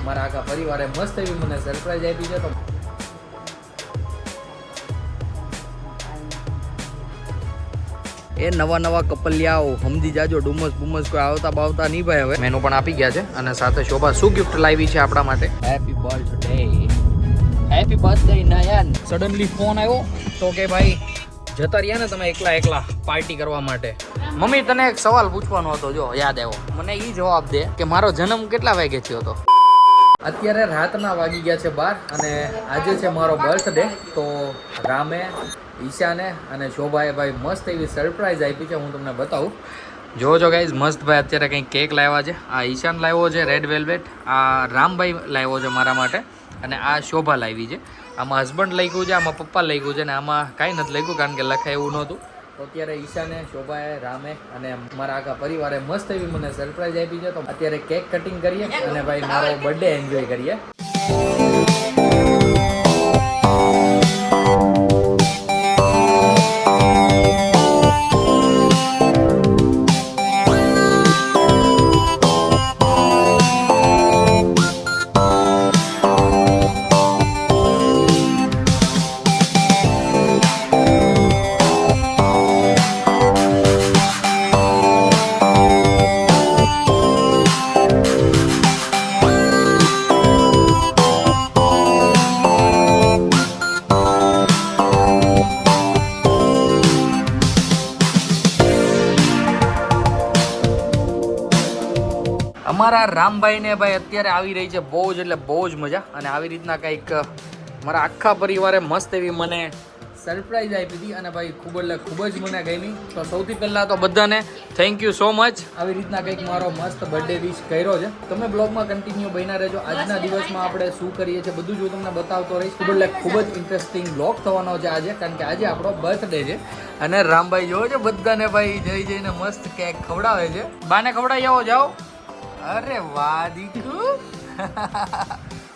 મારા આખા પરિવારે મસ્ત એવી મને સરપ્રાઈઝ આપી છે. તો એ નવા કપલિયાઓ સમજી જાજો, ડુમસ બુમસ કોઈ આવતા બાવતા નહીં ભાઈ. હવે મેનુ પણ આપી ગયા છે અને સાથે શોભા શું ગિફ્ટ લાવી છે આપણા માટે. હેપી બર્થડે, હેપી બર્થડે નયન. સડનલી ફોન આવ્યો તો કે ભાઈ જતા રહ્યા ને તમે એકલા પાર્ટી કરવા માટે. મમ્મી તને એક સવાલ પૂછવાનો હતો, જો યાદ આવ્યો મને. એ જવાબ દે કે મારો જન્મ કેટલા વાગે થયો હતો? અત્યારે રાતના વાગી ગયા છે 12 અને આજે છે મારો બર્થડે. તો રામે, ઈશાને અને શોભાએ ભાઈ મસ્ત એવી સરપ્રાઈઝ આપી છે, હું તમને બતાવું. જોજો ગાઈઝ, મસ્ત ભાઈ અત્યારે કંઈક કેક લાવ્યા છે. આ ઈશાન લાવ્યો છે રેડ વેલ્વેટ, આ રામભાઈ લાવ્યો છે મારા માટે અને આ શોભા લાવી છે. આમાં હસબન્ડ લખ્યું છે, આમાં પપ્પા લખ્યું છે ને આમાં કાંઈ નથી લખ્યું કારણ કે લખાય એવું નહોતું. તો અત્યારે ઈશાને, શોભાએ, રામે અને મારા આખા પરિવારે મસ્ત એવી મને સરપ્રાઈઝ આપી છે. તો અત્યારે કેક કટિંગ કરીએ અને ભાઈ મારો બર્થડે એન્જોય કરીએ. અમારા રામભાઈને ભાઈ અત્યારે આવી રહી છે બહુ જ એટલે બહુ જ મજા. અને આવી રીતના કંઈક મારા આખા પરિવારે મસ્ત એવી મને સરપ્રાઈઝ આપી હતી અને ભાઈ ખૂબ જ મને ગમી. તો સૌથી પહેલાં તો બધાને થેન્ક યુ સો મચ. આવી રીતના કંઈક મારો મસ્ત બર્થડે વિશ કર્યો છે. તમે બ્લોગમાં કન્ટિન્યુ બન્યા રહેજો. આજના દિવસમાં આપણે શું કરીએ છીએ બધું જ હું તમને બતાવતો રહીશ. ખૂબ જ ઇન્ટરેસ્ટિંગ બ્લોગ થવાનો છે આજે, કારણ કે આજે આપણો બર્થડે છે. અને રામભાઈ જોવો છો બધાને ભાઈ જઈને મસ્ત કેક ખવડાવે છે. બાને ખવડાવી આવો, જાઓ. અરે વાહ દીકુ.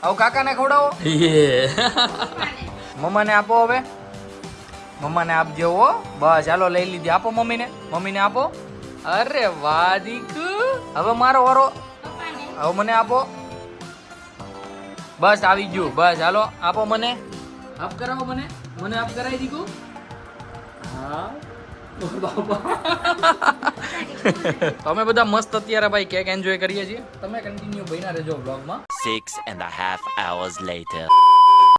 આવો કાકાને ખવડાવો. મમ્માને આપો, હવે મમ્માને આપજો હો. બસ ચાલો લઈ લીધી, આપો મમ્મીને આપો. અરે વાહ દીકુ. હવે મારો વારો, હવે મને આપો. બસ આવી ગયું, બસ ચાલો આપો મને. આપ કરાવો મને આપ કરાવી દીકુ. હા તમે બધા મસ્ત અત્યારે ભાઈ કેક એન્જોય કરીએ છીએ. તમે કન્ટિન્યુ બન્યા રહેજો બ્લોગમાં. 6.5 hours later.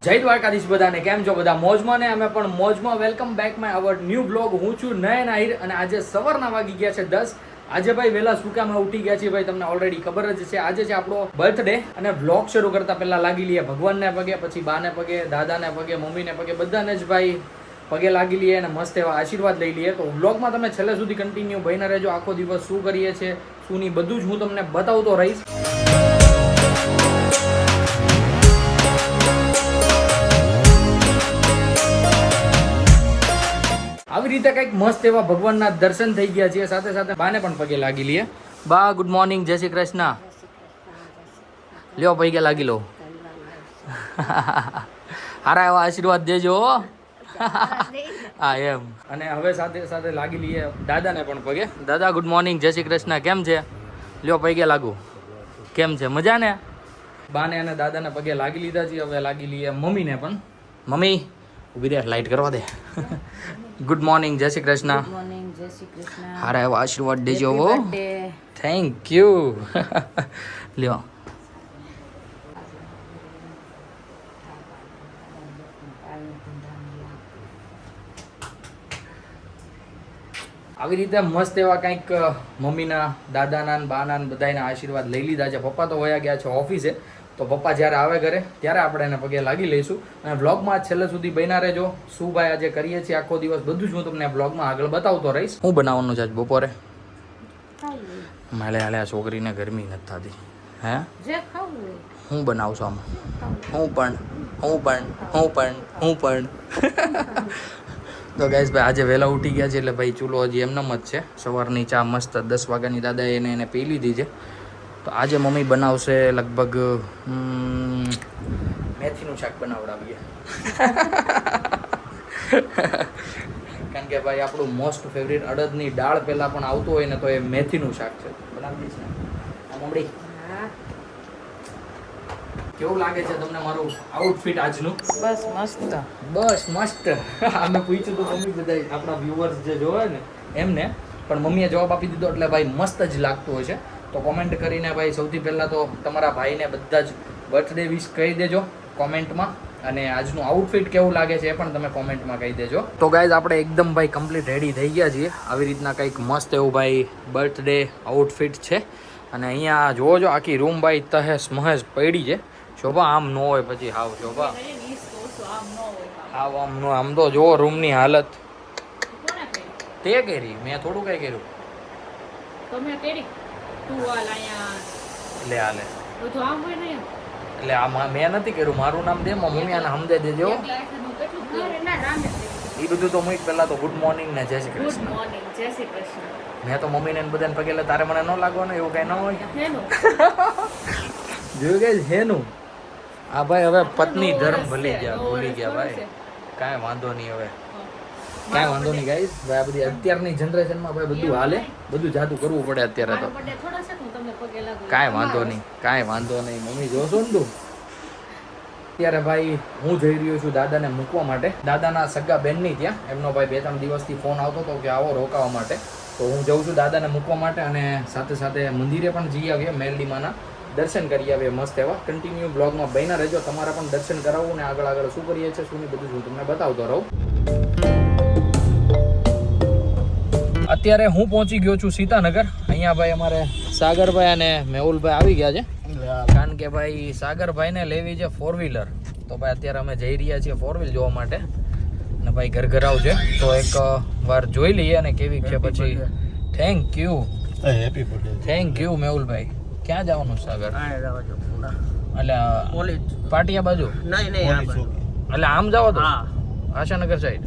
જય દ્વારકાધીશ બધાને. કેમ છો બધા? મોજમાં ને અમે પણ મોજમાં. Welcome back my our new blog. હું છું નયન આહિર અને આજે સવારના વાગી ગયા છે 10. આજે ભાઈ વહેલા સુકામાં ઉઠી ગયા છીએ ભાઈ, તમને ઓલરેડી ખબર જ છે. આજે છે આપણો બર્થડે અને બ્લોગ શરૂ કરતા પહેલા લાગી લઈએ ભગવાનને પગે, પછી બાને પગે, દાદાને પગે, મમ્મીને પગે, બધાને જ ભાઈ પગે લાગી લઈએ અને મસ્ત એવા આશીર્વાદ લઈ લઈએ. તો વ્લોગમાં તમે છેલ્લે સુધી કન્ટિન્યુ બન્યા રહેજો. આખો દિવસ શું કરીએ છીએ શું નહીં બધું જ હું તમને બતાવતો રહીશ. આવી રીતે કંઈક મસ્ત એવા ભગવાનના દર્શન થઈ ગયા છે. સાથે સાથે બાને પણ પગે લાગી લઈએ. બા ગુડ મોર્નિંગ, જય શ્રી કૃષ્ણ. લ્યો પગે લાગી લો. હારા એવા આશીર્વાદ દેજો. હા એમ. અને હવે સાથે સાથે લાગી લઈએ દાદાને પણ પગે. દાદા ગુડ મોર્નિંગ, જય શ્રી કૃષ્ણ. કેમ છે? લ્યો પગે લાગુ. કેમ છે? મજા ને? બાને અને દાદાને પગે લાગી લીધા છે. હવે લાગી લઈએ મમ્મીને પણ. મમ્મી ઉભી રહે, લાઈટ કરવા દે. ગુડ મોર્નિંગ, જય શ્રી કૃષ્ણ. ગુડ મોર્નિંગ, જય શ્રી કૃષ્ણ. હારા એવા આશીર્વાદ દેજો. બર્થડે. Thank you. લ્યો. આવી રીતે મસ્ત એવા કંઈક મમ્મીના, દાદાના, બાના બધાના આશીર્વાદ લઈ લીધા છે. પપ્પા તો વયા ગયા છે ઓફિસે. તો પપ્પા જ્યારે આવે ઘરે ત્યારે આપણે એને પગે લાગી લઈશું. અને વ્લોગમાં છેલ્લે સુધી બન્યા રહેજો. શું ભાઈ આજે કરીએ છીએ આખો દિવસ બધું જ હું તમને વ્લોગમાં આગળ બતાવતો રહીશ. હું બનાવવાનું છે આજ બપોરે? માલે હાલે આ છોકરીને ગરમી નથી થતી. હે હું બનાવશું આમાં? હું પણ તો ગાઈસ ભાઈ આજે વહેલા ઉઠી ગયા છે એટલે ભાઈ ચૂલો હજી એમનેમ જ છે. સવારની ચા મસ્ત 10 વાગ્યાની દાદાએ એને પી લીધી છે. તો આજે મમ્મી બનાવશે લગભગ મેથીનું શાક બનાવડાવીએ. કારણ કે ભાઈ આપણું મોસ્ટ ફેવરિટ અડદની દાળ પહેલાં પણ આવતું હોય ને તો એ મેથીનું શાક છે. બનાવી દઈશ ને મમ્મી? કેવું લાગે છે તમને મારું આઉટફિટ આજનું? બસ મસ્ત. બસ મસ્ત. અમે પૂછ્યું તો મમ્મી બધા આપણા વ્યુઅર્સ જે જોવે ને એમને, પણ મમ્મીએ જવાબ આપી દીધો એટલે ભાઈ મસ્ત જ લાગતું હોય છે. તો કોમેન્ટ કરીને ભાઈ સૌથી પહેલાં તો તમારા ભાઈને બધા જ બર્થડે વિશ કહી દેજો કોમેન્ટમાં, અને આજનું આઉટફિટ કેવું લાગે છે એ પણ તમે કોમેન્ટમાં કહી દેજો. તો ગાઈઝ આપણે એકદમ ભાઈ કમ્પ્લીટ રેડી થઈ ગયા છીએ. આવી રીતના કંઈક મસ્ત એવું ભાઈ બર્થડે આઉટફિટ છે. અને અહીંયા જોવો જો આખી રૂમ ભાઈ તહેસ મહેસ પડી છે. શોભા આમ ન હોય પછી હાવ શોભા હાવ આમ નો. આમ તો જોવો રૂમની હાલત. તે કરી મેં થોડું કઈ કર્યું. એટલે હાલે એટલે આ મેં નથી કર્યું. મારું નામ દે મમ્મી આને સમજાઈ દેજો. એ બધું તો હું પહેલા તો ગુડ મોર્નિંગ ને જય શ્રી કૃષ્ણ. મેં તો મમ્મીને બધાને પગે લે તારે મને ન લાગવાનું એવું કઈ ન હોય. જોયું કે હેનું આ ભાઈ હવે પત્ની ધર્મ ભૂલી ગયા ભાઈ. કાંઈ વાંધો નહીં હવે, કાંઈ વાંધો નહીં ગાઈસ. ભાઈ આ બધી અત્યારની જનરેશનમાં ભાઈ બધું હાલે, બધું જાતું કરવું પડે અત્યારે તો. કાંઈ વાંધો નહીં મમ્મી જોશો ને તું. અત્યારે ભાઈ હું જઈ રહ્યો છું દાદાને મૂકવા માટે. દાદાના સગા બેનની ત્યાં એમનો ભાઈ 2-3 દિવસથી ફોન આવતો હતો કે આવો રોકાવા માટે. તો હું જઉં છું દાદાને મૂકવા માટે, અને સાથે સાથે મંદિરે પણ જઈ આવીએ. મેલડીમાના દર્શન કરી આવીએ મસ્ત એવા. કન્ટિન્યુ બ્લોગમાં બન્યા રહેજો. તમારા પણ દર્શન કરાવવું ને આગળ શું કરીએ છીએ શું નહીં બધું હું તમને બતાવતો રહું. અત્યારે હું પહોંચી ગયો છું સીતાનગર. અહીંયા ભાઈ અમારે સાગરભાઈ અને મેહુલભાઈ આવી ગયા છે, કારણ કે ભાઈ સાગરભાઈને લેવી છે 4-વ્હીલર. તો ભાઈ અત્યારે અમે જઈ રહ્યા છીએ 4-વ્હીલ જોવા માટે. અને ભાઈ ઘર છે તો એક વાર જોઈ લઈએ અને કેવી છે પછી. થેન્ક યુ મેહુલભાઈ. ક્યાં જવાનું સાગર? એટલે પાટિયા બાજુ એટલે આમ જાવ તો આશાનગર સાઈડ.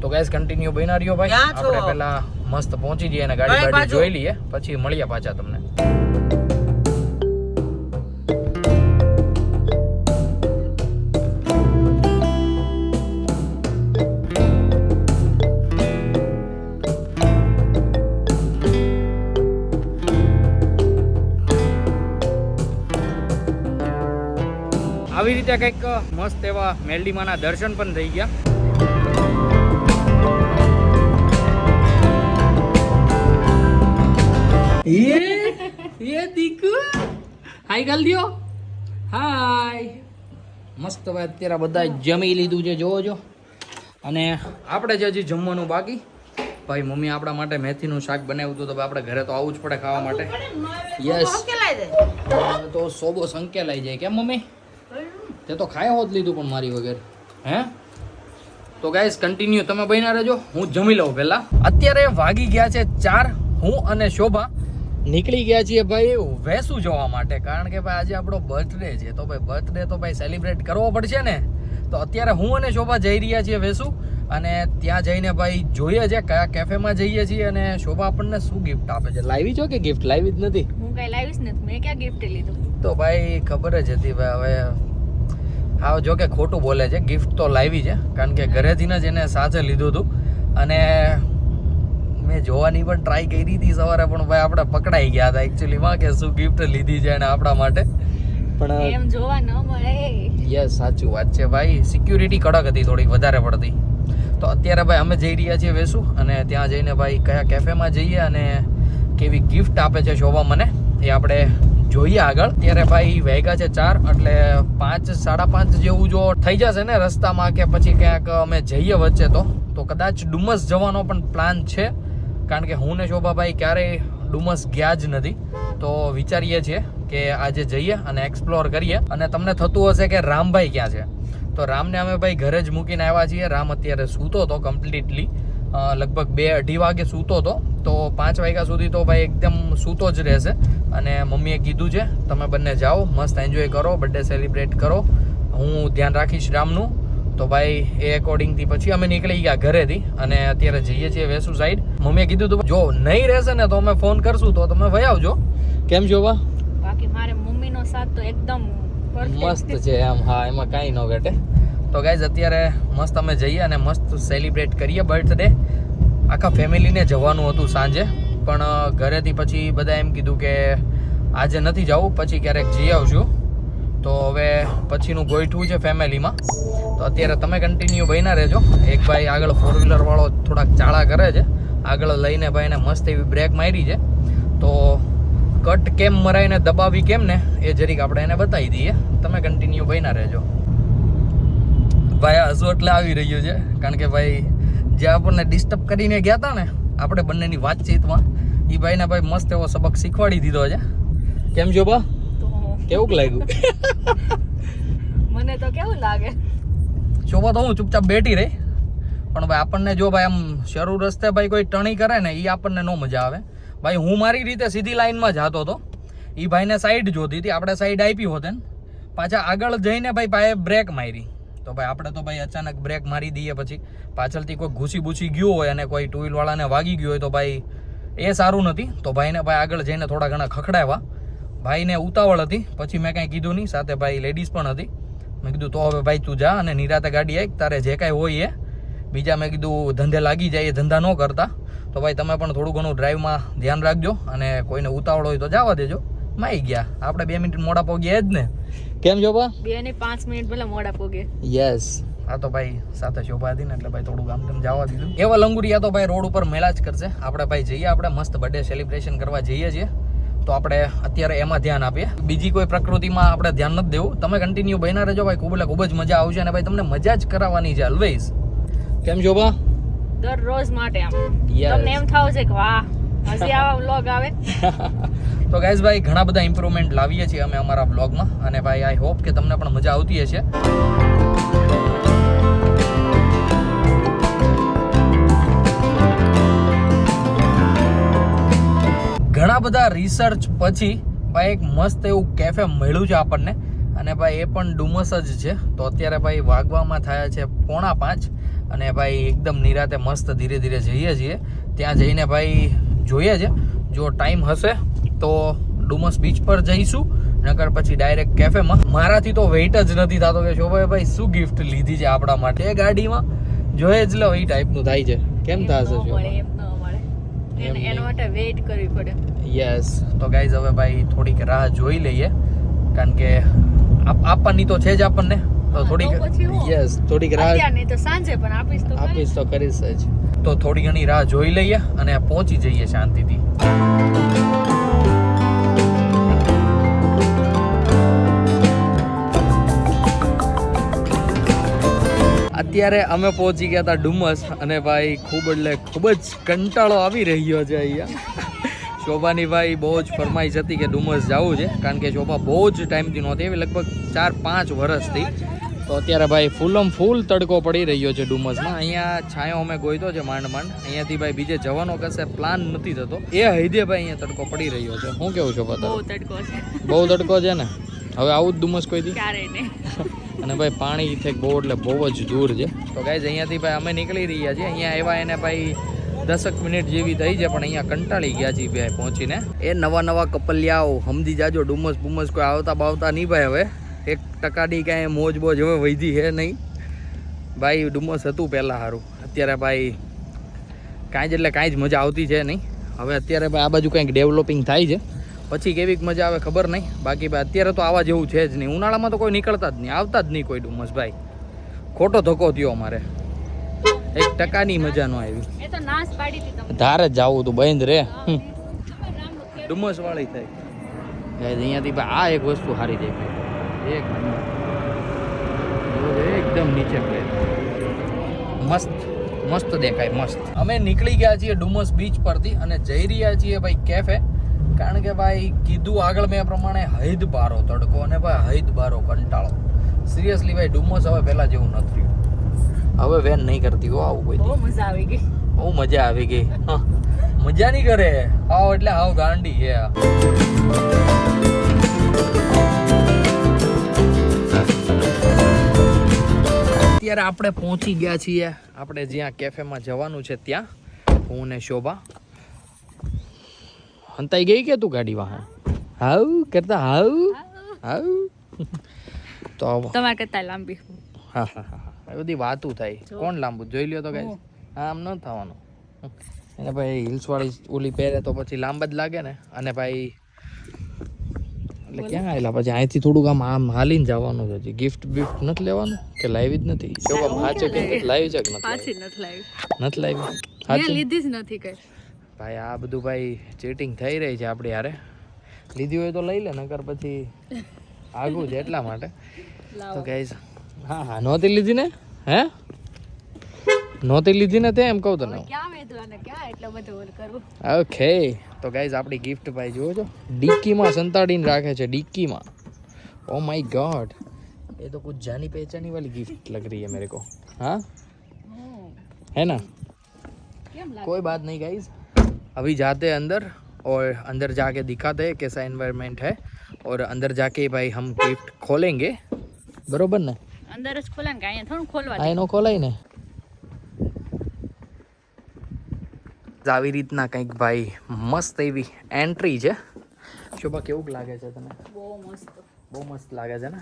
તો ગાઈસ કન્ટિન્યુ બન્યા રહ્યો ભાઈ. આપણે પહેલા મસ્ત પહોંચી જઈએ અને ગાડી જોઈ લઈએ, પછી મળીએ પાછા તમને. આવી રીતે કંઈક મસ્ત એવા મેલડીમાના દર્શન પણ થઈ ગયા. ये દીકુ હાય ગાલ દિયો. હાય મસ્ત ભાઈ. અત્યારે બધા જમી લીધું છે જોવો જો. અને આપણે જે હજી જમવાનું બાકી. ભાઈ મમ્મી આપણા માટે મેથીનું શાક બનાવ્યું હતું, તો આપણે ઘરે તો આવવું જ પડે ખાવા માટે. યસ તો સોબો સંકેલાઈ જાય કેમ મમ્મી? તે તો ખાય હોત લીધું પણ મારી વગર. હે તો ગાઈસ કન્ટિન્યુ તમે બન્યા રહેજો. હું જમી લઉં પહેલા. અત્યારે વાગી ગયા છે 4. હું અને શોભા નીકળી ગયા છીએ ભાઈ વેસુ જોવા માટે, કારણ કે ભાઈ આજે આપણો બર્થડે છે. તો ભાઈ બર્થડે તો ભાઈ સેલિબ્રેટ કરવો પડશે ને. તો અત્યારે હું અને શોભા જઈ રહ્યા છીએ વેસુ, અને ત્યાં જઈને ભાઈ જોઈએ છે કયા કેફેમાં જઈએ છીએ અને શોભા આપણને શું ગિફ્ટ આપે છે. લાવી છો કે ગિફ્ટ? લાવી જ નથી. હું કઈ લાવીશ નથી. મેં ક્યાં ગિફ્ટ લીધું? તો ભાઈ ખબર જ હતી ભાઈ. હવે હા જો કે ખોટું બોલે છે. ગિફ્ટ તો લાવી છે, કારણ કે ઘરેથી જ એને સાથે લીધું હતું. અને મેં જોવાની પણ ટ્રાય કરી હતી સવારે, પણ ભાઈ આપણે પકડાઈ ગયા હતા એકચ્યુઅલીમાં કે શું ગિફ્ટ લીધી છે એને આપણા માટે. પણ એમ જોવા ન મળે. યસ સાચું વાત છે ભાઈ. સિક્યુરિટી કડક હતી થોડીક વધારે પડતી. તો અત્યારે ભાઈ અમે જઈ રહ્યા છીએ વેસુ, અને ત્યાં જઈને ભાઈ કયા કેફેમાં જઈએ અને કેવી ગિફ્ટ આપે છે શોભા મને એ આપણે જોઈએ આગળ. ત્યારે ભાઈ વાગ્યા છે 4, એટલે 5-5:30 જેવું જો થઈ જશે ને રસ્તામાં કે પછી ક્યાંક અમે જઈએ વચ્ચે તો કદાચ ડુમસ જવાનો પણ પ્લાન છે, કારણ કે હું ને શોભાભાઈ ક્યારેય ડુમસ ગયા જ નથી. તો વિચારીએ છીએ કે આજે જઈએ અને એક્સપ્લોર કરીએ. અને તમને થતું હશે કે રામભાઈ ક્યાં છે, તો રામને અમે ભાઈ ઘરે જ મૂકીને આવ્યા છીએ. રામ અત્યારે સૂતો હતો કમ્પ્લીટલી, લગભગ 2-2:30 વાગે સૂતો હતો. તો 5 વાગ્યા સુધી તો ભાઈ એકદમ સૂતો જ રહેશે. અને મમ્મીએ કીધું છે તમે બંને જાઓ, મસ્ત એન્જોય કરો, બર્થડે સેલિબ્રેટ કરો, હું ધ્યાન રાખીશ રામનું. તો ભાઈ એ એકોર્ડિંગથી પછી અમે નીકળી ગયા ઘરેથી, અને અત્યારે જઈએ છીએ વેસુ સાઈડ. મમ્મીએ કીધું હતું જો નહીં રહેશે ને તો અમે ફોન કરશું, તો તમે વહી આવજો. કેમ છો બા? બાકી મારે મમ્મીનો સાથ તો એકદમ મસ્ત છે એમ. હા એમાં કાંઈ ન ઘટે. તો ગાઈઝ અત્યારે મસ્ત અમે જઈએ અને મસ્ત સેલિબ્રેટ કરીએ બર્થડે. આખા ફેમિલીને જવાનું હતું સાંજે, પણ ઘરેથી પછી બધા એમ કીધું કે આજે નથી જવું, પછી ક્યારેક જઈ આવશું. તો હવે પછીનું ગોઠવું છે ફેમિલીમાં. તો અત્યારે તમે કન્ટિન્યુ બન્યા રહેજો. એક ભાઈ આગળ 4 વ્હીલર વાળો થોડાક ચાળા કરે છે, આગળ લઈને ભાઈને મસ્ત એવી બ્રેક મારી છે. તો કટ કેમ મરાઈને દબાવી કેમ ને એ જરીક આપણે એને બતાવી દઈએ. તમે કન્ટિન્યુ બન્યા રહેજો. ભાઈ હસુ એટલે આવી રહ્યું છે કારણ કે ભાઈ જે આપણને ડિસ્ટર્બ કરીને ગયા હતા ને આપણે બંનેની વાતચીતમાં, એ ભાઈને ભાઈ મસ્ત એવો સબક શીખવાડી દીધો છે. કેમ જો બા, કેવું લાગ્યું? મને તો કેવું લાગે? શોભા તો હું ચૂપચાપ બેઠી રહી, પણ ભાઈ આપણને જો ભાઈ આમ શરૂ રસ્તે ભાઈ કોઈ ટણી કરે ને એ આપણને ન મજા આવે. ભાઈ હું મારી રીતે સીધી લાઈનમાં જતો હતો, એ ભાઈને સાઈડ જોતી હતી, આપણે સાઈડ આપી હોત ને, પાછા આગળ જઈને ભાઈ પાએ બ્રેક મારી. તો ભાઈ આપણે તો ભાઈ અચાનક બ્રેક મારી દઈએ, પછી પાછળથી કોઈ ઘૂસી ગયું હોય અને કોઈ 2 વ્હીલવાળાને વાગી ગયું હોય તો ભાઈ એ સારું નથી. તો ભાઈને ભાઈ આગળ જઈને થોડા ઘણા ખખડાવ્યા. ભાઈને ઉતાવળ હતી, પછી મેં કાંઈ કીધું નહીં, સાથે ભાઈ લેડીઝ પણ હતી. મેં કીધું તો હવે ભાઈ તું જા અને નિરાતે ગાડી આવી, તારે જે કાંઈ હોય એ. બીજા મેં કીધું ધંધે લાગી જાય એ ધંધા ન કરતા. તો ભાઈ તમે પણ થોડું ઘણું ડ્રાઈવમાં ધ્યાન રાખજો અને કોઈને ઉતાવળ હોય તો જવા દેજો. માઈ ગયા આપણે 2 મિનિટ મોડા પહોંચ્યા જ ને. કેમ જો બા? 2 ને 5 મિનિટ પહેલા મોડા પોગે. યસ, આ તો ભાઈ સાથે શોભા હતી ને એટલે ભાઈ થોડું ગામ તેમ જવા દીધું. એવા લંગુરિયા તો ભાઈ રોડ ઉપર મેળા જ કરશે. આપણે ભાઈ જઈએ, આપણે મસ્ત બર્થડે સેલિબ્રેશન કરવા જઈએ છીએ, તો આપણે અત્યારે એમાં ધ્યાન આપીએ. બીજી કોઈ પ્રકૃતિમાં આપણે ધ્યાન નથી દેવું. તમે કન્ટિન્યુ બન્યા રહેજો ભાઈ, ખૂબ જ મજા આવશે અને ભાઈ તમને મજા જ કરાવવાની છે ઓલવેઝ. કેમ જો બા? દરરોજ માટે આમ તમને એમ થાવ છે કે વાહ હજી આવા વ્લોગ આવે. તો ગાઈઝ ભાઈ ઘણા બધા ઇમ્પ્રુવમેન્ટ લાવીએ છીએ અમે અમારા બ્લોગમાં, અને ભાઈ આઈ હોપ કે તમને પણ મજા આવતી હશે. ઘણા બધા રિસર્ચ પછી ભાઈ એક મસ્ત એવું કેફે મળ્યું છે આપણને, અને ભાઈ એ પણ ડુમસ જ છે. તો અત્યારે ભાઈ વાગવામાં થયા છે 4:45 અને ભાઈ એકદમ નિરાતે મસ્ત ધીરે ધીરે જઈએ છીએ. ત્યાં જઈને ભાઈ જોઈએ છે, જો ટાઈમ હશે તો ડુમસ બીચ પર જઈશું, નકર પછી ડાયરેક્ટ કેફેમાં. મારાથી તો વેઇટ જ નથી થતો કે શોભાઈ શું ગિફ્ટ લીધી છે આપણા માટે. એ ગાડીમાં જોઈએ જ લો એ ટાઈપનું થાય છે. કેમ થશે શોભા? એમ ન મળે, એના માટે વેઇટ કરવી પડે. યસ, તો ગાઈઝ હવે ભાઈ થોડીક રાહ જોઈ લઈએ, કારણ કે આપવાની તો છે જ આપણને, તો થોડીક યસ થોડીક રાહ નહીં તો સાંજે પણ આપીશ તો કરીશ જ. તો થોડી ઘણી રાહ જોઈ લઈએ અને પહોંચી જઈએ શાંતિથી. અત્યારે અમે પહોંચી ગયા હતા ડુમસ, અને ભાઈ ખૂબ જ કંટાળો આવી રહ્યો છે અહીંયા. શોભાની ભાઈ બહુ જ ફરમાઈશ હતી કે ડુમસ જવું છે, કારણ કે શોભા બહુ જ ટાઈમથી નહોતી એવી, લગભગ 4-5 વર્ષથી. તો અત્યારે ભાઈ ફૂલ તડકો પડી રહ્યો છે ડુમસમાં. અહીંયા છાંયો અમે ગોઈતો છે માંડ. અહીંયાથી ભાઈ બીજે જવાનો કશે પ્લાન નથી થતો. એ હૈદે ભાઈ અહીંયા તડકો પડી રહ્યો છે. શું કેવું છો પતા? બહુ તડકો છે ને. હવે આવું જ ડુમસ કોઈ દી અને ભાઈ પાણી થી બહુ જ દૂર છે. તો ગાઈઝ અહીંયાથી ભાઈ અમે નીકળી રહ્યા છીએ. અહીંયા આવ્યા એને ભાઈ 10 મિનિટ જેવી થઈ છે, પણ અહીંયા કંટાળી ગયા છીએ ભાઈ પહોંચીને. એ નવા કપલિયાઓ સમજી જાજો, ડુમસ કોઈ આવતા બાવતા નહીં ભાઈ. હવે 1% કાંઈ મોજ હવે વધી છે નહીં ભાઈ. ડુમસ હતું પહેલાં સારું, અત્યારે ભાઈ કાંઈ જ મજા આવતી છે નહીં. હવે અત્યારે ભાઈ આ બાજુ કંઈક ડેવલપિંગ થાય છે, પછી કેવી મજા આવે ખબર નહીં. બાકી ભાઈ અત્યારે તો આવા જેવું છે જ નહીં. ઉનાળામાં તો કોઈ નીકળતા જ નહીં, આવતા જ નહીં કોઈ ડુમસ ભાઈ. ખોટો ધક્કો થયો અમારે, 1% મજા ન આવી. ધારે જ જવું તું બંધ રે, ડુમસ વાળી થાય. અહીંયાથી ભાઈ આ એક વસ્તુ સારી દેખાય, એકદમ નીચે પ્લેન મસ્ત દેખાય, મસ્ત. અમે નીકળી ગયા છીએ ડુમસ બીચ પરથી અને જઈ રહ્યા છીએ ભાઈ કેફે, કારણ કે ભાઈ કીધું આગળ મેં પ્રમાણે હૈદ બારો તડકો અને ભાઈ હૈદ બારો કંટાળો. સિરિયસલી ભાઈ ડુમસ હવે પહેલા જેવું નથી રહ્યું. હવે વેન નહીં કરતી હો આવું કોઈ. બહુ મજા આવી ગઈ. મજા નહીં કરે આવ એટલે આવ ગાંડી છે. અત્યારે આપણે પહોંચી ગયા છીએ આપણે જ્યાં કેફેમાં જવાનું છે ત્યાં. હું ને શોભા. હંતાઈ ગઈ કે તું ગાડી વાહન હાવ કરતા હાવ તો તમારે કરતા લાંબી. હા એ બધી વાતું થાય. કોણ લાંબુ જોઈ લ્યો તો ગાઈસ. આમ ન થવાનું. એને ભાઈ હિલ્સ વાળી ઓલી પહેરે તો પછી લાંબા જ લાગે ને. અને ભાઈ એટલે ક્યાં આવેલા પછી અહીંથી થોડુંક આમ હાલીને જવાનું છે હજી. ગિફ્ટ બિફ્ટ નથી લેવાનું કે લાવી જ નથી? શોભા સાચે કે લાવી છે કે નથી પાછી નથી લાવી નથી લાવી મેં સાચી લીધી જ નથી કઈ ભાઈ આ બધું ભાઈ ચીટિંગ થઈ રહી છે આપણી યારે. લીધી હોય તો લઈ લે નકર પછી આગું છે એટલા માટે. તો ગાઈઝ હા નહોતી લીધી ને હે નહોતી લીધી ને તે એમ કહું તને. ક્યાં મેં અને ક્યાં એટલો બધો ઓલ કરું. ઓકે તો ગાઈઝ આપણી ગિફ્ટ ભાઈ જુઓ છો ડિક્કીમાં સંતાડીને રાખે છે ડિક્કીમાં. ઓ माय गॉड ये तो कुछ जानी पहचानी वाली गिफ्ट लग रही है मेरे को. हाँ है ना कोई बात नहीं गाइज अभी जाते हैं अंदर और अंदर जाके दिखाते हैं कैसा एनवायरनमेंट है और अंदर जाके भाई हम गिफ्ट खोलेंगे बरोबर ने અંદર જ ખોલે ને કે અહીંયા થોડું ખોલવા આ એનો ખોલાય ને આવી રીતના કંઈક ભાઈ મસ્ત એવી એન્ટ્રી છે. શોભા કેવું લાગે છે તને? બહુ મસ્ત લાગે છે ને.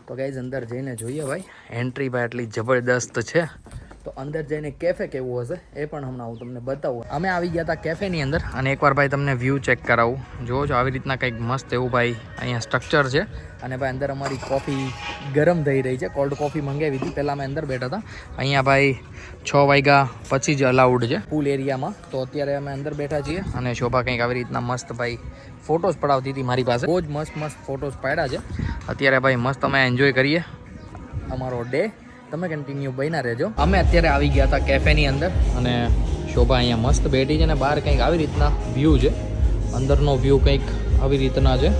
તો ગાઈઝ અંદર જઈને જોઈએ ભાઈ એન્ટ્રી ભાઈ એટલી જબરદસ્ત છે. તો અંદર જઈને કેફે કેવું હશે એ પણ હમણાં હું તમને બતાવું. અમે આવી ગયા હતા કેફેની અંદર અને એકવાર ભાઈ તમને વ્યૂ ચેક કરાવું. જુઓ છો આવી રીતના કંઈક મસ્ત એવું ભાઈ અહીંયા સ્ટ્રક્ચર છે અને ભાઈ અંદર અમારી કોફી ગરમ થઈ રહી છે. કોલ્ડ કોફી મંગાવી હતી પહેલાં અમે અંદર બેઠા હતા. અહીંયા ભાઈ 6 વાગ્યા પછી જ અલાઉડ છે પૂલ એરિયામાં. તો અત્યારે અમે અંદર બેઠા છીએ અને શોભા કંઈક આવી રીતના મસ્ત ભાઈ ફોટોસ પડાવતી હતી મારી પાસે. બહુ જ મસ્ત ફોટોસ પાડ્યા છે. અત્યારે ભાઈ મસ્ત અમે એન્જોય કરીએ અમારો ડે. તમે કન્ટિન્યુ બન્યા રહેજો. અમે અત્યારે આવી ગયા હતા કેફેની અંદર અને શોભા અહીંયા મસ્ત બેઠી છે ને બહાર કંઈક આવી રીતના વ્યૂ છે. અંદરનો વ્યૂ કંઈક આવી રીતના છે.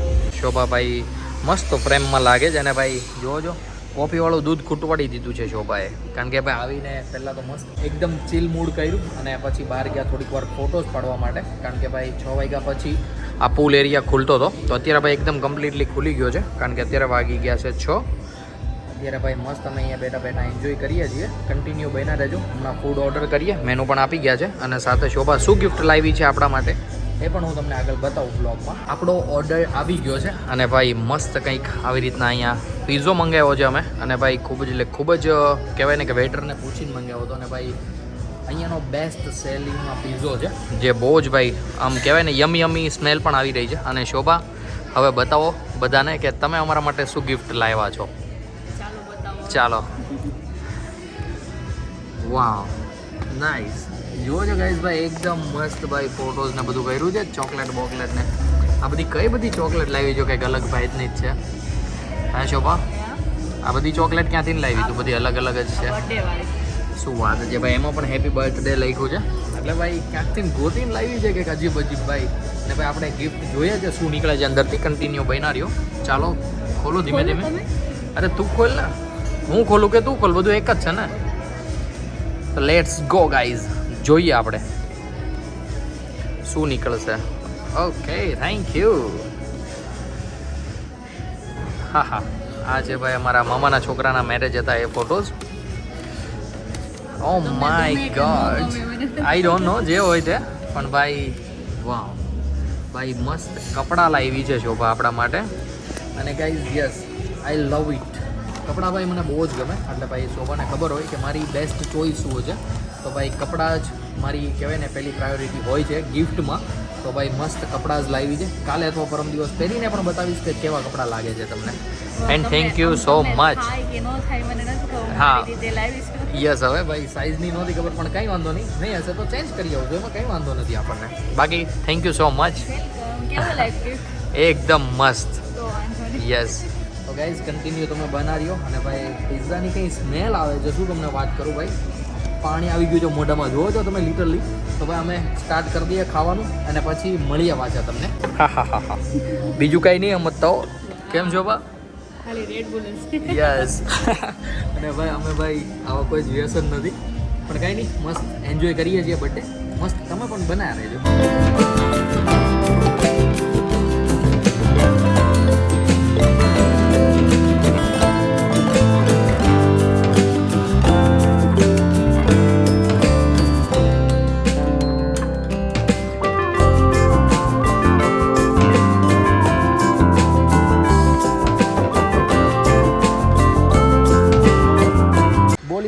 શોભા ભાઈ મસ્ત ફ્રેમમાં લાગે છે અને ભાઈ જોજો કોફીવાળું દૂધ ખૂટવાડી દીધું છે શોભાએ. કારણ કે ભાઈ આવીને પહેલાં તો મસ્ત એકદમ ચીલ મૂડ કર્યું અને પછી બહાર ગયા થોડીક વાર ફોટોસ પાડવા માટે. કારણ કે ભાઈ 6 વાગ્યા પછી આ પૂલ એરિયા ખુલતો હતો. તો અત્યારે ભાઈ એકદમ કમ્પ્લીટલી ખુલી ગયો છે કારણ કે અત્યારે વાગી ગયા છે 6. અત્યારે ભાઈ મસ્ત અમે અહીંયા બેઠા બેઠા એન્જોય કરીએ છીએ. કન્ટિન્યુ બન્યા રહેજો. હમણાં ફૂડ ઓર્ડર કરીએ. મેનુ પણ આપી ગયા છે અને સાથે શોભા શું ગિફ્ટ લાવી છે આપણા માટે એ પણ હું તમને આગળ બતાવું બ્લોગમાં. આપણો ઓર્ડર આવી ગયો છે અને ભાઈ મસ્ત કંઈક આવી રીતના અહીંયા પીઝો મંગાવ્યો છે અમે અને ભાઈ ખૂબ જ કહેવાય ને કે વેઇટરને પૂછીને મંગાવ્યો હતો અને ભાઈ અહીંયાનો બેસ્ટ સેલિંગમાં પીઝો છે જે બહુ જ ભાઈ આમ કહેવાય ને યમી સ્મેલ પણ આવી રહી છે. અને શોભા હવે બતાવો બધાને કે તમે અમારા માટે શું ગિફ્ટ લાવ્યા છો. ચાલો વાવ નાઇસ. જુઓ છો ગાઈઝ ભાઈ એકદમ મસ્ત ભાઈ ફોટોઝ ને બધું કર્યું છે. ચોકલેટ બોકલેટ ને આ બધી કઈ બધી ચોકલેટ લાવી છો કંઈક અલગ ભાઈની જ છે. હા શોભા આ બધી ચોકલેટ ક્યાંથી લાવી તું? બધી અલગ અલગ જ છે. શું વાત છે ભાઈ. એમાં પણ હેપી બર્થડે લખ્યું છે એટલે ભાઈ ક્યાંકથી ગોતીને લાવી છે કે અજીબ ભાઈ. ને ભાઈ આપણે ગિફ્ટ જોઈએ છે શું નીકળે છે અંદરથી. કન્ટિન્યુ બન્યા રહ્યો. ચાલો ખોલો ધીમે ધીમે. અરે તું ખોલ ને હું ખોલું કે તું ખોલ બધું એક જ છે ને. તો લેટ્સ ગો ગાઈઝ જોઈએ આપણે શું નીકળશે. Okay thank you. હા આ છે ભાઈ અમારા મામાના છોકરાના મેરેજ હતા એ photos. Oh my God I don't know જે હોય તે પણ ભાઈ વાવ ભાઈ મસ્ત કપડાં લાવી છે શોભા આપણા માટે. અને guys yes I love it. કપડાં ભાઈ મને બહુ જ ગમે એટલે ભાઈ શોભાને ખબર હોય કે મારી બેસ્ટ ચોઈસ શું છે. તો ભાઈ કપડાં જ મારી કહેવાય ને પહેલી પ્રાયોરિટી હોય છે ગિફ્ટમાં. તો ભાઈ મસ્ત કપડાં જ લાવી છે. કાલે અથવા પરમ દિવસ પહેરીને પણ બતાવીશ કે કેવા કપડાં લાગે છે તમને. And thank you so much. હા યસ હવે ભાઈ સાઇઝની નહોતી ખબર પણ કંઈ વાંધો નહીં હશે તો ચેન્જ કરી આવજો એમાં કંઈ વાંધો નથી આપણને. બાકી થેન્ક યુ સો મચ. એકદમ મસ્ત યસ. તો ગાઈઝ કન્ટિન્યુ તમે બનાવ્યો અને ભાઈ પિઝાની કંઈ સ્મેલ આવે છે શું તમને વાત કરું ભાઈ. પાણી આવી ગયું છે મોઢામાં જુઓ છો તમે લિટરલી. તો ભાઈ અમે સ્ટાર્ટ કરી દઈએ ખાવાનું અને પછી મળીએ પાછા તમને. હા બીજું કાંઈ નહીં એમ તો કેમ છો બા યસ. અને ભાઈ અમે ભાઈ આવા કોઈ જ વ્યસન નથી પણ કાંઈ નહીં મસ્ત એન્જોય કરીએ છીએ બર્થડે મસ્ત. તમે પણ બનાવ્યા રહેજો.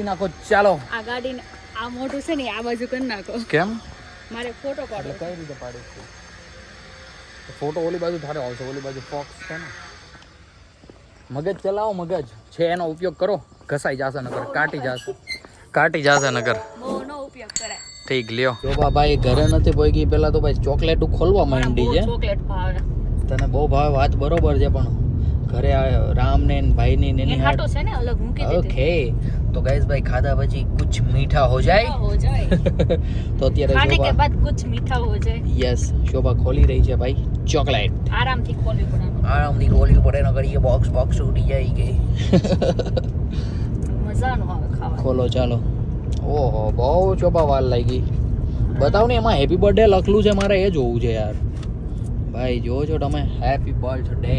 નાખો ચાલો. આ ગાડી આ મોટું છે ને આ બાજુ કરી નાખો. કેમ? મારે ફોટો પાડો. કઈ રીતે પાડું છું? ફોટો ઓલી બાજુ થારે આવશે, ઓલી બાજુ ફોક્સ છે ને. મગજ ચલાવો, મગજ છે એનો ઉપયોગ કરો, ઘસાઈ જશે નકર, કાટી જશે નકર. બહુ નો ઉપયોગ કરાય. ઠીક લ્યો. જો ભાઈ ઘરે નથી પહોંચી પેલા તો ભાઈ ચોકલેટ ખોલવા માંડી છે. ચોકલેટ ભાવે તને બહુ ભાવે, વાત બરોબર છે, પણ ઘરે રામ ને ભાઈ ની એ ખાટો છે ને અલગ મૂકી દીધી. ઓકે તો ગાઈસ ભાઈ ખાધા પછી કુછ મીઠા હો જાય હો જાય તો અત્યારે ખાने के શોભા बाद कुछ मीठा हो जाए. યસ શોભા ખોલી રહી છે ભાઈ ચોકલેટ. આરામથી ખોલવી પડે. આરામથી ખોલવી પડે ન કરીએ બોક્સ ઉડી જાય કે મજા નો આવે ખાવા. ખોલો ચાલો. ઓહો બહુ શોભા વાર લાગી. બતાવ ને એમાં હેપી બર્થડે લખલું છે, મારે એ જોવું છે યાર. ભાઈ જોજો તમે, હેપી બર્થડે,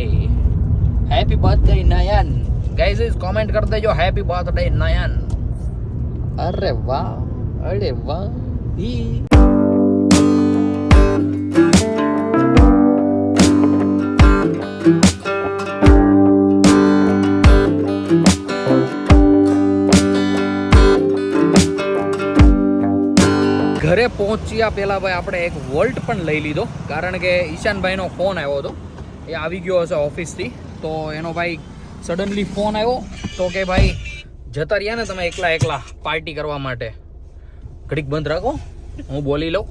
હેપી બર્થડે નયન. ગાઈઝ કોમેન્ટ કરી દેજો હેપી બર્થડે નયન. અરે વાહ, અરે વાહ. ઘરે પહોંચ્યા પહેલા ભાઈ આપણે એક વોલ્ટ પણ લઈ લીધો, કારણ કે ઈશાનભાઈનો ફોન આવ્યો હતો. એ આવી ગયો હશે ઓફિસથી, તો એનો ભાઈ સડનલી ફોન આવ્યો તો કે ભાઈ જતા રહ્યા ને તમે એકલા પાર્ટી કરવા માટે, ઘડીક બંધ રાખો હું બોલી લઉં.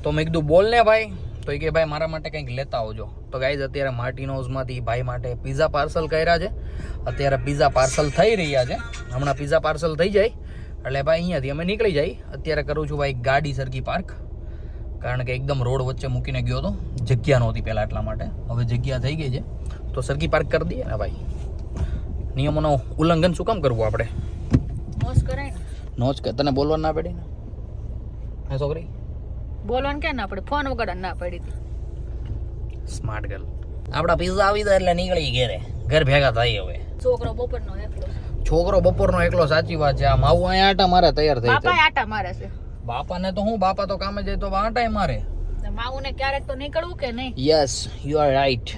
તો મેં કીધું બોલ ને ભાઈ. તો એ કે ભાઈ મારા માટે કંઈક લેતા આવજો. તો ગાઈઝ અત્યારે માર્ટિનોઝમાંથી ભાઈ માટે પિઝા પાર્સલ કર્યા છે. અત્યારે પિઝા પાર્સલ થઈ રહ્યા છે, હમણાં પિઝા પાર્સલ થઈ જાય એટલે ભાઈ અહીંયાથી અમે નીકળી જાય. અત્યારે કરું છું ભાઈ ગાડી સરખી પાર્ક, કારણ કે એકદમ રોડ વચ્ચે મૂકીને ગયો હતો, જગ્યા નહોતી પહેલાં એટલા માટે. હવે જગ્યા થઈ ગઈ છે તો સરખી પાર્ક કરી દઈએ ને ભાઈ. નિયમોનો ઉલ્લંઘન શું કામ કરવું આપણે? મોજ કરાય ને. નોજ કે તને બોલવા ના પડી ને હે છોકરી? બોલવાનું કે ના પડે, ફોન વગર ના પડી હતી. Smart girl. આપણા પિઝા આવી જાય એટલે નીકળી ઘેરે, ઘર ભેગા થાય. હવે છોકરો બપોરનો એકલો. છોકરો બપોરનો એકલો, સાચી વાત છે. આ માવું અહીંયા આટા મારે તૈયાર થઈ બાપા આટા મારે છે. બાપાને તો હું, બાપા તો કામે જાય તો આટાય મારે. માવુને ક્યારેક તો નીકળવું કે નહીં? Yes you are right.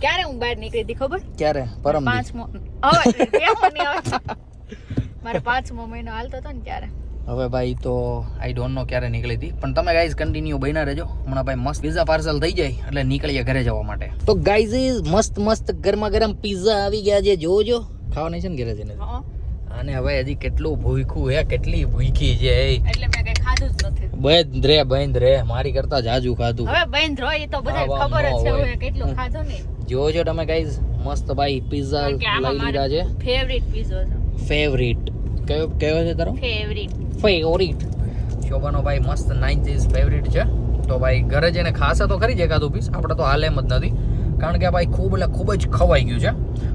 ક્યારે હું બહાર નીકળી હતી ખબર? ક્યારે? પરમ દી. 5મો હવે એવું નહીં આવે. મારે 5મો મહિનો હાલતો હતો ને ત્યારે. હવે ભાઈ તો આઈ ડોન્ટ નો ક્યારે નીકળી હતી, પણ તમે ગાઈઝ કન્ટિન્યુ બન્યા રહેજો. હમણાં ભાઈ મસ્ત પિઝા પાર્સલ થઈ જાય એટલે નીકળીએ ઘરે જવા માટે. તો ગાઈઝ મસ્ત ગરમા ગરમ પિઝા આવી ગયા છે, જોજો. ખાવા નહીં છે ને ઘરે જઈને? અને હવે હજી કેટલું ભૂખ્યું હે, કેટલી ભૂખી છે એટલે મેં કઈ ખાધું જ નથી. બંધ રે મારી કરતા જાજુ ખાધું. હવે બંધ હોય તો બધાય ખબર જ છે હવે કેટલું ખાધું ને. જોજો તમે ગાઈઝ મસ્ત ભાઈ પિઝા લઈ લીધા છે. ફેવરિટ પીઝો છે. ફેવરિટ કયો છે તારો? ફેવરિટ. શોભાનો ભાઈ મસ્ત 9 ચીઝ ફેવરિટ છે. તો ભાઈ ઘરે જઈને ખાશે તો ખરી જ એકાદું પીસ, આપણે તો હાલ એમ જ નથી, કારણ કે ભાઈ ખૂબ જ ખવાઈ ગયું છે.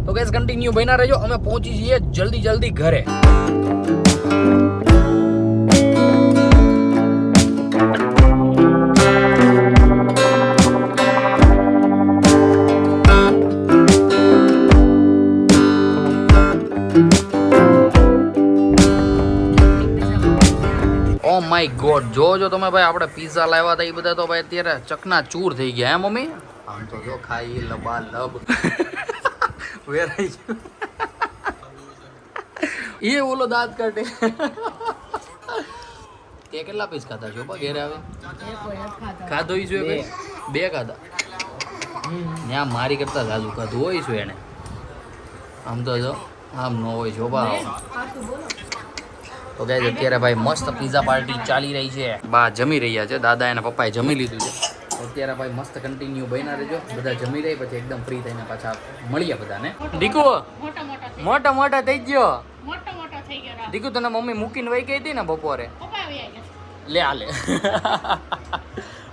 તો ગાઈઝ કન્ટિન્યુ બન્યા રહેજો, અમે પહોંચી જઈએ જલ્દી ઘરે. ઓ માય ગોડ, જોજો તમે ભાઈ આપણે પિઝા લાવ્યા હતા એ બધા તો ભાઈ અત્યારે ચકના ચૂર થઈ ગયા. હે મમ્મી? આમ તો જો ખાઈ લબા લબ વેરાઈ ગયું. એ ઓલો દાંત કાઢે. તે કેટલા પીસ ખાધા છો ઘેરે આવે? ખાધો ઈશું એ બે ખાધા. ત્યાં મારી કરતા જાજુ ખાધું હોય છું એને. આમ તો જો આમ ન હોય શોભા. તો ગાઈઝ અત્યારે ભાઈ મસ્ત પિઝા પાર્ટી ચાલી રહી છે. બા જમી રહ્યા છે, દાદા અને પપ્પાએ જમી લીધું છે. અત્યારે ભાઈ મસ્ત કન્ટિન્યુ બન્યા રહેજો, બધા જમી રહી પછી એકદમ ફ્રી થઈને પાછા મળીએ બધાને. દીકુ મોટા થઈ ગયો. દીકુ તને મમ્મી મૂકીને વહી ગઈ હતી ને બપોરે? લે આલે.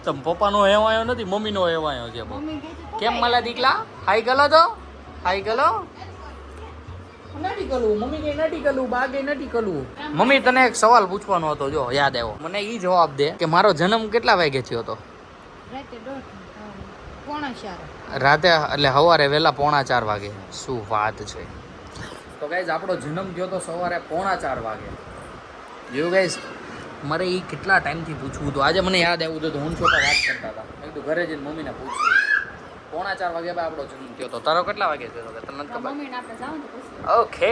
તો પપ્પાનો હેવાયો નથી, મમ્મીનો હેવાયો છે. કેમ માલા દીકલા? હાઈ ગલો તો હાઈ ગલો. નથી કલું મમ્મી કઈ નથી કલું, બા કઈ નથી કલું. મમ્મી તને એક સવાલ પૂછવાનો હતો, જો યાદ આવ્યો મને. ઈ જવાબ દે કે મારો જન્મ કેટલા વાગે થયો હતો? રાતે એટલે સવારે વહેલા 3:45 વાગે. શું વાત છે. તો ગાઈઝ આપણો જન્મ થયો તો સવારે 3:45 વાગે. જો ગાઈઝ મારે એ કેટલા ટાઈમથી પૂછવું હતું, આજે મને યાદ આવ્યું હતું. હું છોકરા વાત કરતા હતા, મેં કીધું ઘરે જઈને મમ્મીને પૂછું. 4:45 વાગ્યા ભાઈ આપણો જન્મ થયો હતો. તારો કેટલા વાગે થયો હતો તને નથી ખબર? મમ્મીને આપણે જાવું ને પૂછવું. ઓકે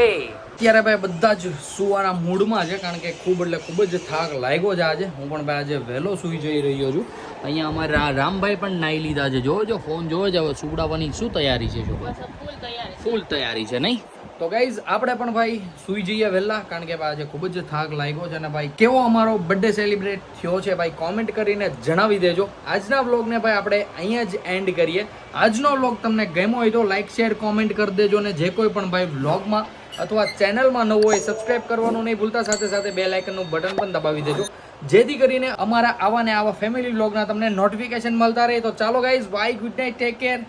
અત્યારે ભાઈ બધા જ સુવાના મૂડમાં છે કારણ કે ખૂબ જ થાક લાગ્યો છે આજે. હું પણ ભાઈ આજે વહેલો સૂઈ જઈ રહ્યો છું. અહીંયા અમારા રામભાઈ પણ નાઈ લીધા છે. જોજો ફોન જોવો જ હવે સુવડાવવાની શું તૈયારી છે શોભા? બસ ફૂલ તૈયારી છે. ફૂલ તૈયારી છે નહીં? તો ગાઈઝ આપણે પણ ભાઈ સૂઈ જઈએ વહેલા કારણ કે ભાઈ આજે ખૂબ જ થાક લાગ્યો છે. અને ભાઈ કેવો અમારો બર્થડે સેલિબ્રેટ થયો છે ભાઈ કોમેન્ટ કરીને જણાવી દેજો. આજના વ્લોગને ભાઈ આપણે અહીંયા જ એન્ડ કરીએ. આજનો વ્લોગ તમને ગમ્યો હોય તો લાઈક શેર કોમેન્ટ કરી દેજો. અને જે કોઈ પણ ભાઈ વ્લોગમાં અથવા ચેનલમાં નવું હોય સબસ્ક્રાઇબ કરવાનું નહીં ભૂલતા. સાથે સાથે બેલ આઇકનનું બટન પણ દબાવી દેજો જેથી કરીને અમારા આવા ને આવા ફેમિલી વ્લોગના તમને નોટિફિકેશન મળતા રહે. તો ચાલો guys by, good night, take care.